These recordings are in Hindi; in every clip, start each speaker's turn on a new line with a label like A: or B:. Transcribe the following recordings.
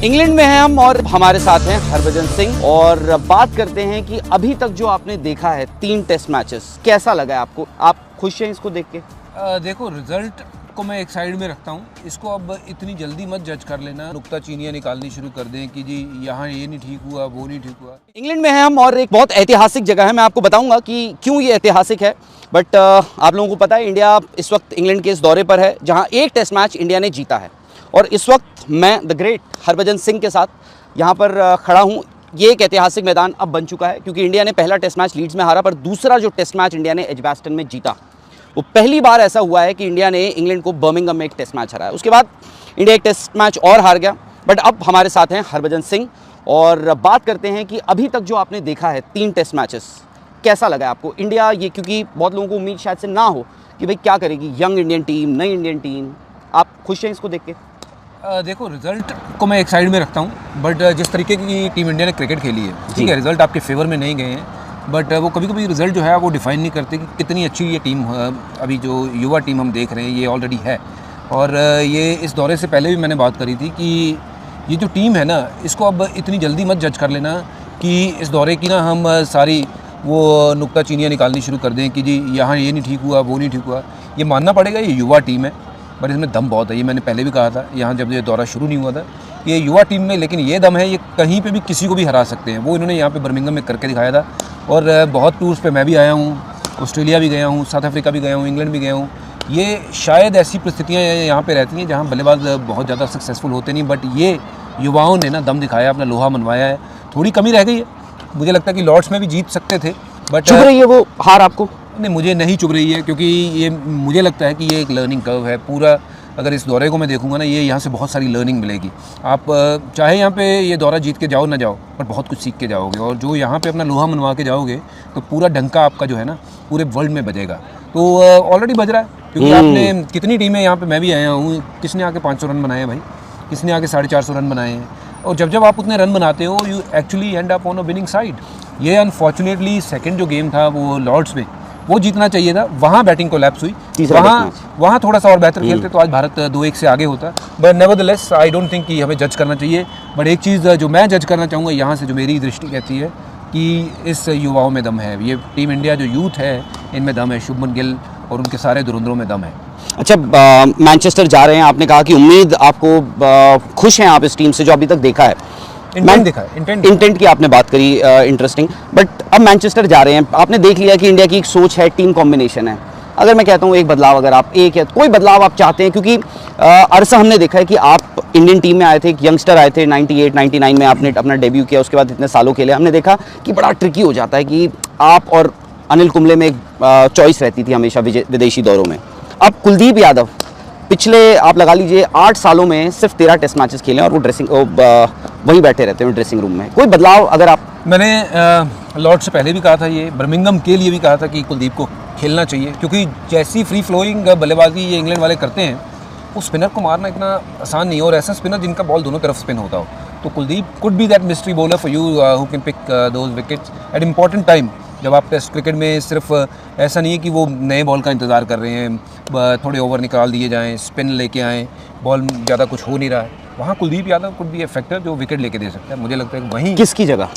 A: इंग्लैंड में हैं हम और हमारे साथ हैं हरभजन सिंह और बात करते हैं कि अभी तक जो आपने देखा है 3 टेस्ट मैचेस कैसा लगा है आपको? आप खुश हैं इसको देख के?
B: देखो, रिजल्ट को मैं एक साइड में रखता हूँ। इसको अब इतनी जल्दी मत जज कर लेना, नुक्ताचीनियाँ निकालनी शुरू कर दें कि जी यहाँ ये नहीं ठीक हुआ, वो नहीं ठीक हुआ।
A: इंग्लैंड में हैं हम और एक बहुत ऐतिहासिक जगह है। मैं आपको बताऊंगा कि क्यों ये ऐतिहासिक है, बट आप लोगों को पता है इंडिया इस वक्त इंग्लैंड के इस दौरे पर है जहाँ एक टेस्ट मैच इंडिया ने जीता है। और इस वक्त मैं द ग्रेट हरभजन सिंह के साथ यहाँ पर खड़ा हूँ। ये एक ऐतिहासिक मैदान अब बन चुका है क्योंकि इंडिया ने पहला टेस्ट मैच लीड्स में हारा, पर दूसरा जो टेस्ट मैच इंडिया ने एजबास्टन में जीता, वो पहली बार ऐसा हुआ है कि इंडिया ने इंग्लैंड को बर्मिंघम में एक टेस्ट मैच हराया। उसके बाद इंडिया एक टेस्ट मैच और हार गया। बट अब हमारे साथ हैं हरभजन सिंह और बात करते हैं कि अभी तक जो आपने देखा है 3 टेस्ट मैचेस कैसा लगा आपको? इंडिया ये, क्योंकि बहुत लोगों को उम्मीद शायद से ना हो कि भाई क्या करेगी यंग इंडियन टीम, नई इंडियन टीम, आप खुश हैं इसको देख के?
B: देखो, रिजल्ट को मैं एक साइड में रखता हूँ, बट जिस तरीके की टीम इंडिया ने क्रिकेट खेली है, ठीक है, रिजल्ट आपके फेवर में नहीं गए हैं, बट वो कभी कभी रिजल्ट जो है वो डिफाइन नहीं करते कि कितनी अच्छी ये टीम, अभी जो युवा टीम हम देख रहे हैं ये ऑलरेडी है। और ये इस दौरे से पहले भी मैंने बात करी थी कि ये जो टीम है ना, इसको अब इतनी जल्दी मत जज कर लेना कि इस दौरे की ना हम सारी वो नुक्ताचीनियाँ निकालनी शुरू कर दें कि जी यहाँ ये नहीं ठीक हुआ, वो नहीं ठीक हुआ। ये मानना पड़ेगा, ये युवा टीम है, बट इसमें दम बहुत है। ये मैंने पहले भी कहा था यहाँ जब ये दौरा शुरू नहीं हुआ था, ये युवा टीम में लेकिन ये दम है, ये कहीं पे भी किसी को भी हरा सकते हैं। वो इन्होंने यहाँ पे बर्मिंघम में करके दिखाया था। और बहुत टूर्स पे मैं भी आया हूँ, ऑस्ट्रेलिया भी गया हूँ, साउथ अफ्रीका भी गया हूँ, इंग्लैंड भी गया हूँ। ये शायद ऐसी परिस्थितियाँ यहाँ पे रहती हैं जहाँ बल्लेबाज बहुत ज़्यादा सक्सेसफुल होते नहीं, बट ये युवाओं ने ना दम दिखाया, अपना लोहा मनवाया है। थोड़ी कमी रह गई है, मुझे लगता है कि लॉर्ड्स में भी जीत सकते थे, बट
A: चुभ रही है वो हार आपको?
B: नहीं, मुझे नहीं चुभ रही है, क्योंकि ये मुझे लगता है कि ये एक लर्निंग कर्व है पूरा। अगर इस दौरे को मैं देखूंगा ना, ये यहाँ से बहुत सारी लर्निंग मिलेगी। आप चाहे यहाँ पे ये दौरा जीत के जाओ ना जाओ, पर बहुत कुछ सीख के जाओगे, और जो यहाँ पे अपना लोहा मनवा के जाओगे तो पूरा डंका आपका जो है ना पूरे वर्ल्ड में बजेगा। तो ऑलरेडी बज रहा है, क्योंकि आपने कितनी टीमें, यहाँ पे मैं भी आया हूँ, किसने आके 500 रन बनाए हैं भाई, किसने आके 450 रन बनाए हैं। और जब आप उतने रन बनाते हो, you actually and up on a winning side. ये अनफॉर्चुनेटली सेकेंड जो गेम था वो लॉर्ड्स में, वो जीतना चाहिए था, वहाँ बैटिंग कोलैप्स हुई, वहाँ थोड़ा सा और बेहतर खेलते तो आज भारत 2-1 से आगे होता। But nevertheless I don't think कि हमें जज करना चाहिए। बट एक चीज़ जो मैं जज करना चाहूँगा यहाँ से, जो मेरी दृष्टि कहती है कि इस युवाओं में दम है। ये टीम इंडिया जो यूथ है इनमें दम है, शुभमन गिल और उनके सारे धुरंधरों में दम है।
A: अच्छा, मैनचेस्टर जा रहे हैं, आपने कहा कि उम्मीद आपको, खुश हैं आप इस टीम से जो अभी तक देखा है? इंटेंट की आपने बात करी, इंटरेस्टिंग। बट अब मैनचेस्टर जा रहे हैं, आपने देख लिया कि इंडिया की एक सोच है, टीम कॉम्बिनेशन है। अगर मैं कहता हूँ एक बदलाव, अगर आप एक या कोई बदलाव आप चाहते हैं, क्योंकि अरसा हमने देखा है कि आप इंडियन टीम में आए थे, एक यंगस्टर आए थे 98-99 में, आपने अपना डेब्यू किया, उसके बाद इतने सालों खेले। हमने देखा कि बड़ा ट्रिकी हो जाता है कि आप और अनिल कुंबले में एक चॉइस रहती थी हमेशा विदेशी दौरों में। अब कुलदीप यादव पिछले आप लगा लीजिए 8 सालों में सिर्फ 13 टेस्ट मैचेस खेले और वो वहीं बैठे रहते हैं ड्रेसिंग रूम में। कोई बदलाव अगर आप?
B: मैंने लॉर्ड से पहले भी कहा था, ये बर्मिंघम के लिए भी कहा था कि कुलदीप को खेलना चाहिए, क्योंकि जैसी फ्री फ्लोइंग बल्लेबाजी ये इंग्लैंड वाले करते हैं, उस स्पिनर को मारना इतना आसान नहीं है, और ऐसा स्पिनर जिनका बॉल दोनों तरफ स्पिन होता हो। तो Kuldeep could be that mystery bowler for you who can pick those wickets at important time. जब आप टेस्ट क्रिकेट में सिर्फ ऐसा नहीं है कि वो नए बॉल का इंतज़ार कर रहे हैं, थोड़े ओवर निकाल दिए जाएं, स्पिन लेके आएँ, बॉल ज़्यादा कुछ हो नहीं रहा है, वहाँ Kuldeep Yadav could be A factor जो विकेट लेके दे सकता है। मुझे लगता है वहीं
A: किसकी जगह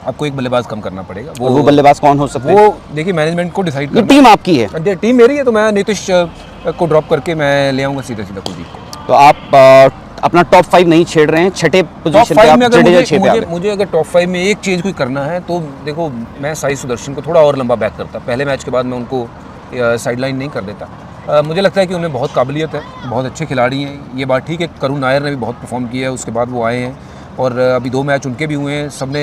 B: आपको एक बल्लेबाज कम करना पड़ेगा।
A: वो बल्लेबाज कौन हो सकता है?
B: वो देखिए मैनेजमेंट को डिसाइड करना।
A: टीम आपकी है?
B: टीम मेरी है, तो मैं नीतीश को ड्रॉप करके मैं ले आऊँगा सीधा कुलदीप को।
A: तो आप अपना टॉप 5 नहीं छेड़ रहे हैं, छठे पोजीशन पे आप?
B: मुझे अगर टॉप 5 में एक चेंज कोई करना है तो देखो, मैं साई सुदर्शन को थोड़ा और लंबा बैक करता। पहले मैच के बाद मैं उनको साइडलाइन नहीं कर देता। मुझे लगता है कि उन्हें बहुत काबिलियत है, बहुत अच्छे खिलाड़ी हैं। ये बात ठीक है, करुण नायर ने भी बहुत परफॉर्म किया है, उसके बाद वो आए हैं, और अभी 2 मैच उनके भी हुए हैं, सबने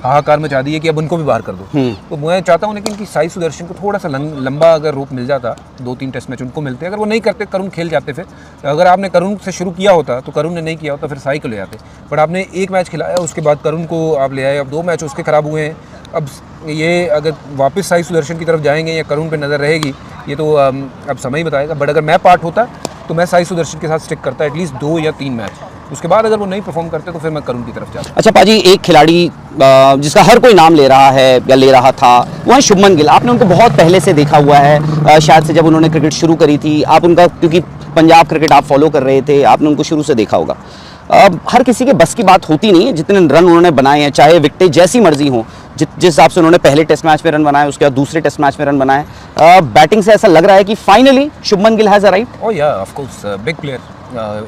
B: हाहाकार मचा दी है कि अब उनको भी बाहर कर दो। तो मैं चाहता हूँ लेकिन कि साई सुदर्शन को थोड़ा सा लंबा अगर रोप मिल जाता, 2-3 टेस्ट मैच उनको मिलते, अगर वो नहीं करते करुण खेल जाते। फिर अगर आपने करुण से शुरू किया होता तो करुण ने नहीं किया होता, फिर साई को ले आते। बट आपने एक मैच खिलाया, उसके बाद करुण को आप ले आए, अब 2 मैच उसके ख़राब हुए हैं। अब ये अगर वापस साई सुदर्शन की तरफ जाएंगे या करुण पे नज़र रहेगी, ये तो अब समय ही बताएगा। बट अगर मैं पार्ट होता तो मैं साई सुदर्शन के साथ स्टिक करता एटलीस्ट 2 या 3 मैच। उसके बाद अगर वो नहीं परफॉर्म करते तो फिर मैं करुण की तरफ जाता।
A: अच्छा पाजी, एक खिलाड़ी जिसका हर कोई नाम ले रहा है या ले रहा था, वो है शुभमन गिल। आपने उनको बहुत पहले से देखा हुआ है, शायद से जब उन्होंने क्रिकेट शुरू करी थी, आप उनका, क्योंकि पंजाब क्रिकेट आप फॉलो कर रहे थे, आपने उनको शुरू से देखा होगा। हर किसी के बस की बात होती नहीं है। जितने रन उन्होंने बनाए हैं, चाहे विकेटें जैसी मर्जी हो, जिस हिसाब से उन्होंने पहले टेस्ट मैच में रन बनाए, उसके बाद दूसरे टेस्ट मैच में रन बनाए, बैटिंग से ऐसा लग रहा है कि finally Shubman Gill has arrived.
B: Oh yeah of course big player,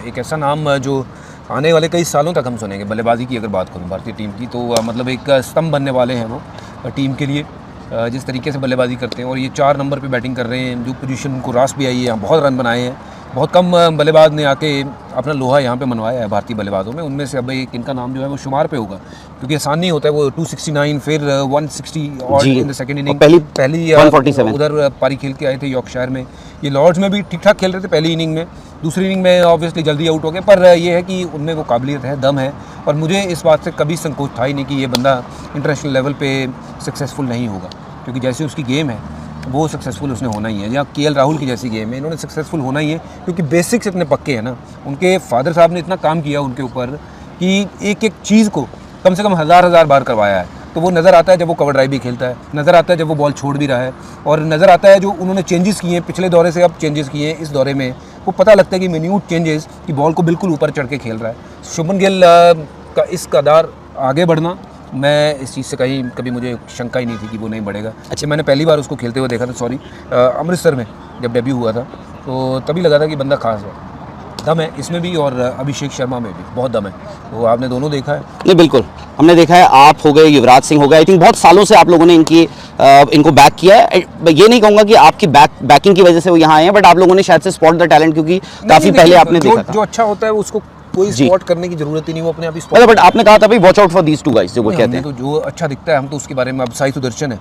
B: एक ऐसा नाम जो आने वाले कई सालों तक हम सुनेंगे। बल्लेबाजी की अगर बात करूं भारतीय टीम की, तो मतलब एक स्तंभ बनने वाले हैं वो टीम के लिए। जिस तरीके से बल्लेबाजी करते हैं, और ये 4 नंबर पे बैटिंग कर रहे हैं, जो पोजीशन उनको रास भी आई है, बहुत रन बनाए हैं। बहुत कम बल्लेबाज ने आके अपना लोहा यहाँ पे मनवाया है भारतीय बल्लेबाजों में। उनमें से अब एक इनका नाम जो है वो शुमार पे होगा, क्योंकि आसान नहीं होता है। वो 269 फिर 160 और इन द सेकंड इनिंग पहली
A: 147
B: उधर पारी खेल के आए थे यॉर्कशायर में। ये लॉर्ड्स में भी ठीक ठाक खेल रहे थे पहली इनिंग में, दूसरी इनिंग में ऑब्वियसली जल्दी आउट हो गए। पर ये है कि उनमें वो काबिलियत है, दम है, और मुझे इस बात से कभी संकोच था ही नहीं कि ये बंदा इंटरनेशनल लेवल पे सक्सेसफुल नहीं होगा, क्योंकि जैसे उसकी गेम है वो सक्सेसफुल उसने होना ही है। या केएल राहुल की जैसी गेम है, इन्होंने सक्सेसफुल होना ही है, क्योंकि बेसिक्स इतने पक्के हैं ना। उनके फादर साहब ने इतना काम किया उनके ऊपर कि एक एक चीज़ को कम से कम हज़ार बार करवाया है। तो वो नज़र आता है जब वो कवर ड्राइव भी खेलता है, नज़र आता है जब वो बॉल छोड़ भी रहा है, और नज़र आता है जो उन्होंने चेंजेस किए हैं पिछले दौरे से अब चेंजेस किए हैं इस दौरे में। वो पता लगता है कि मिन्यूट चेंजेस कि बॉल को बिल्कुल ऊपर चढ़ के खेल रहा है। शुभमन गिल का इस कदार आगे बढ़ना, मैं इस चीज़ से कभी मुझे शंका ही नहीं थी कि वो नहीं बढ़ेगा। अच्छा, मैंने पहली बार उसको खेलते हुए देखा था, अमृतसर में जब डेब्यू हुआ था, तो तभी लगा था कि बंदा खास है, दम है इसमें भी, और अभिषेक शर्मा में भी बहुत दम है। तो आपने दोनों देखा है?
A: नहीं, बिल्कुल हमने देखा है। आप हो गए, युवराज सिंह हो गए, आई थिंक बहुत सालों से आप लोगों ने इनको बैक किया है। ये नहीं कहूँगा कि आपकी बैकिंग की वजह से वो यहाँ आए हैं, बट आप लोगों ने शायद से स्पॉट द टैलेंट, क्योंकि काफ़ी पहले आपने देखा था।
B: जो अच्छा होता है उसको कोई स्पॉट करने की जरूरत ही नहीं, वो अपने आप ही
A: स्पॉट। बट आपने कहा था भाई watch out for these 2 guys, जो वो कहते हैं।
B: तो जो अच्छा दिखता है हम तो उसके बारे में, अब साई सुदर्शन है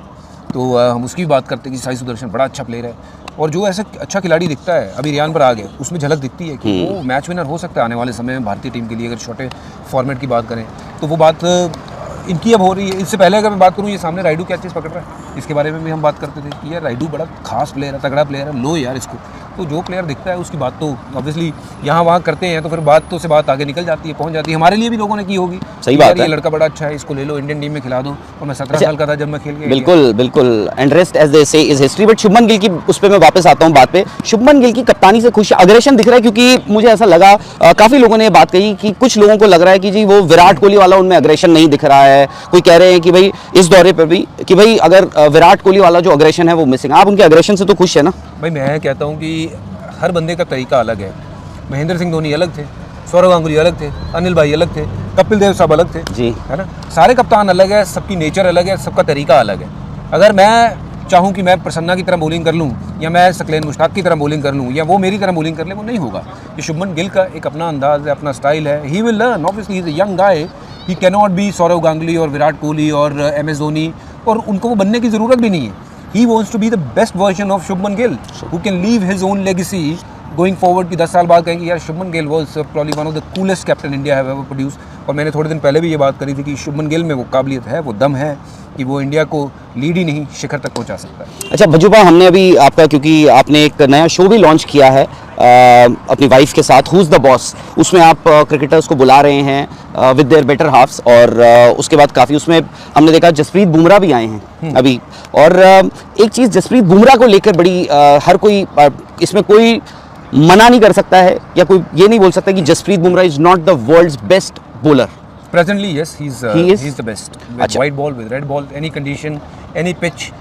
B: तो हम उसकी भी बात करते हैं कि साई सुदर्शन बड़ा अच्छा प्लेयर है, और जो ऐसा अच्छा खिलाड़ी दिखता है अभी रियान पर आ गए, उसमें झलक दिखती है कि वो मैच विनर हो सकता है आने वाले समय में भारतीय टीम के लिए। अगर छोटे फॉर्मेट की बात करें तो वो बात इनकी अब हो रही है। इससे पहले अगर मैं बात करूँ, ये सामने राइडू क्या चीज़ पकड़ रहा है, इसके बारे में भी हम बात करते थे कि यार राइडू बड़ा खास प्लेयर है, तगड़ा प्लेयर है, लो यार इसको। तो जो प्लेयर दिखता है उसकी बात तो ऑब्वियसली यहाँ वहाँ करते हैं, तो फिर बात से बात आगे निकल जाती है, पहुँच जाती है। हमारे लिए भी लोगों ने की होगी,
A: सही बात है,
B: ये लड़का बड़ा अच्छा है, इसको ले लो इंडियन टीम में खिला दो। और मैं 17 साल का था जब मैं खेल गया।
A: बिल्कुल एंड रेस्ट एज दे से is history. But Shubman Gill की, उस पर मैं वापस आता हूँ बात पे। शुभमन गिल की कप्तानी से खुश, अग्रेशन दिख रहा है, क्योंकि मुझे ऐसा लगा, काफ़ी लोगों ने ये बात कही कि कुछ लोगों को लग रहा है कि जी वो विराट कोहली वाला उनमें अग्रेशन नहीं दिख रहा है। कोई कह रहे हैं कि भाई इस दौरे पर भी कि भाई अगर विराट कोहली वाला जो अग्रेशन है वो मिसिंग। आप उनके अग्रेशन से तो खुश है ना?
B: भाई मैं कहता हूँ कि हर बंदे का तरीका अलग है। महेंद्र सिंह धोनी अलग थे, सौरव गांगुली अलग थे, अनिल भाई अलग थे, कपिल देव साहब अलग थे
A: जी,
B: है ना। सारे कप्तान अलग है, सबकी नेचर अलग है, सबका तरीका अलग है। अगर मैं चाहूँ कि मैं प्रसन्ना की तरह बॉलिंग कर लूँ, या मैं सकलेन मुश्ताक की तरह बॉलिंग कर लूँ, या वो मेरी तरह बॉलिंग कर ले, वो नहीं होगा। ये शुभमन गिल का एक अपना अंदाज है, अपना स्टाइल है। He will learn, obviously he is a young guy, he can not be Sourav Ganguly और विराट कोहली और MS धोनी, और उनको वो बनने की ज़रूरत भी नहीं है। He wants to be the best version of Shubman Gill, who can leave his own legacy going forward. की 10 साल बाद कहेंगे यार Shubman Gill was probably one of the coolest captain India have ever produce. और मैंने थोड़े दिन पहले भी ये बात करी थी कि शुभमन गिल में वो काबिलियत है, वो दम है कि वो इंडिया को लीड ही नहीं शिखर तक पहुंचा सकता है।
A: अच्छा भज्जू भाई, हमने अभी आपका, क्योंकि आपने एक नया शो भी लॉन्च किया है अपनी वाइफ के साथ, हुज द बॉस, उसमें आप क्रिकेटर्स को बुला रहे हैं विद देयर बेटर हाफ्स, और उसके बाद काफ़ी उसमें हमने देखा जसप्रीत बुमराह भी आए हैं अभी। और एक चीज़ जसप्रीत बुमराह को लेकर बड़ी हर कोई इसमें कोई मना नहीं कर सकता है, या कोई ये नहीं बोल सकता कि Jasprit Bumrah is not the world's best bowler.
B: Presently, yes, he's the best. With
A: अच्छा।
B: white ball, with red ball, any condition, any pitch,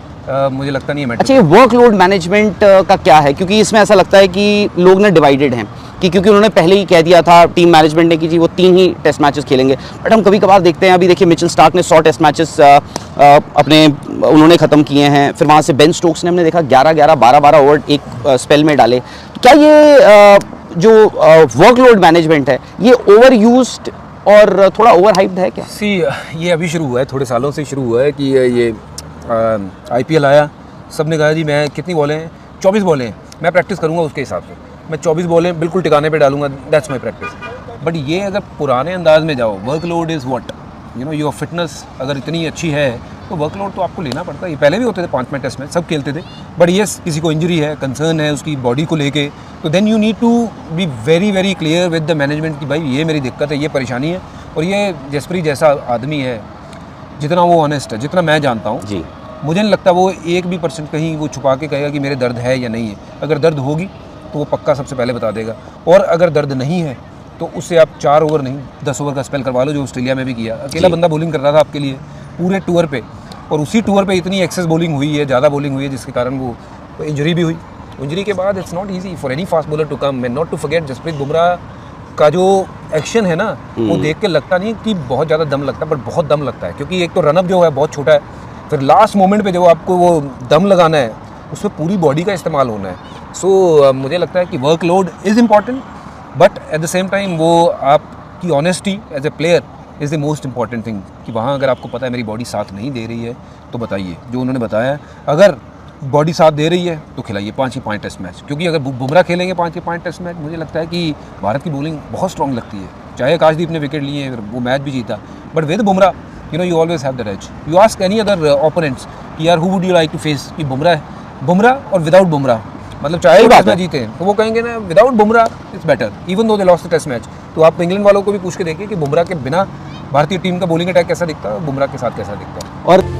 B: मुझे लगता नहीं है मैटर।
A: अच्छा, ये वर्कलोड मैनेजमेंट का क्या है? क्योंकि इसमें ऐसा लगता है कि लोग ना डिवाइडेड हैं, कि क्योंकि उन्होंने पहले ही कह दिया था टीम मैनेजमेंट ने कि जी वो 3 ही टेस्ट मैचेस खेलेंगे। बट हम कभी कभार देखते हैं, अभी देखिए मिचेल स्टार्क ने 100 टेस्ट मैचेस अपने उन्होंने ख़त्म किए हैं। फिर वहाँ से बेन स्टोक्स ने हमने देखा 11-11, 12-12 ओवर एक स्पेल में डाले। क्या ये जो वर्कलोड मैनेजमेंट है ये ओवर यूज्ड और थोड़ा ओवर हाइप्ड है क्या?
B: ये अभी शुरू हुआ है, थोड़े सालों से शुरू हुआ है कि ये IPL आया, सबने कहा जी मैं कितनी बॉलें हैं, 24 बॉलें हैं, मैं प्रैक्टिस करूंगा उसके हिसाब से, मैं 24 बॉलें बिल्कुल टिकाने पे डालूंगा, दैट्स माय प्रैक्टिस। बट ये अगर पुराने अंदाज में जाओ, workload is what, you know, your fitness अगर इतनी अच्छी है तो वर्कलोड तो आपको लेना पड़ता है। ये पहले भी होते थे 5 मैच टेस्ट में, सब खेलते थे। बट ये किसी को इंजरी है, कंसर्न है उसकी बॉडी को लेके, तो then you need to be very very clear with the management कि भाई ये मेरी दिक्कत है, ये परेशानी है। और ये जसप्रीत जैसा आदमी है, जितना वो ऑनेस्ट है, जितना मैं जानता हूँ
A: जी,
B: मुझे नहीं लगता वो 1% कहीं वो छुपा के कहेगा कि मेरे दर्द है या नहीं है। अगर दर्द होगी तो वो पक्का सबसे पहले बता देगा, और अगर दर्द नहीं है तो उससे आप 4 ओवर नहीं 10 ओवर का स्पेल करवा लो, जो ऑस्ट्रेलिया में भी किया। अकेला बंदा बॉलिंग कर रहा था आपके लिए पूरे टूर पे, और उसी टूर पे इतनी एक्सेस बॉलिंग हुई है, ज़्यादा बॉलिंग हुई है, जिसके कारण वो इंजरी भी हुई। इंजरी के बाद it's not easy for any fast bowler to come and not to forget Jasprit Bumrah का जो एक्शन है ना, वो देख के लगता नहीं कि बहुत ज़्यादा दम लगता है, बट बहुत दम लगता है, क्योंकि एक तो रनअप जो है बहुत छोटा है, फिर लास्ट मोमेंट पे जो आपको वो दम लगाना है उसमें पूरी बॉडी का इस्तेमाल होना है। सो मुझे लगता है कि workload is important, but at the same time वो आपकी honesty as a player is the most important thing, कि वहाँ अगर आपको पता है मेरी बॉडी साथ नहीं दे रही है तो बताइए, जो उन्होंने बताया है। अगर बॉडी साथ दे रही है तो खिलाइए 5 ही 5 टेस्ट मैच, क्योंकि अगर बुमराह खेलेंगे 5 ही 5 टेस्ट मैच, मुझे लगता है कि भारत की बॉलिंग बहुत स्ट्रॉन्ग लगती है। चाहे आकाशदीप ने विकेट लिए हैं, वो मैच भी जीता, but with Bumrah you always have the edge. You ask any other opponents कि यार who would you like to face, कि बुमराह और विदाउट बुमराह, मतलब चाहे टेस्ट मैच जीते हैं तो वो कहेंगे ना without Bumrah it's better, even though they lost the test match. तो आप इंग्लैंड वालों को भी पूछ के देखिए कि बुमराह के बिना भारतीय टीम का बॉलिंग अटैक कैसा दिखता है, बुमराह के साथ कैसा दिखता है।
A: और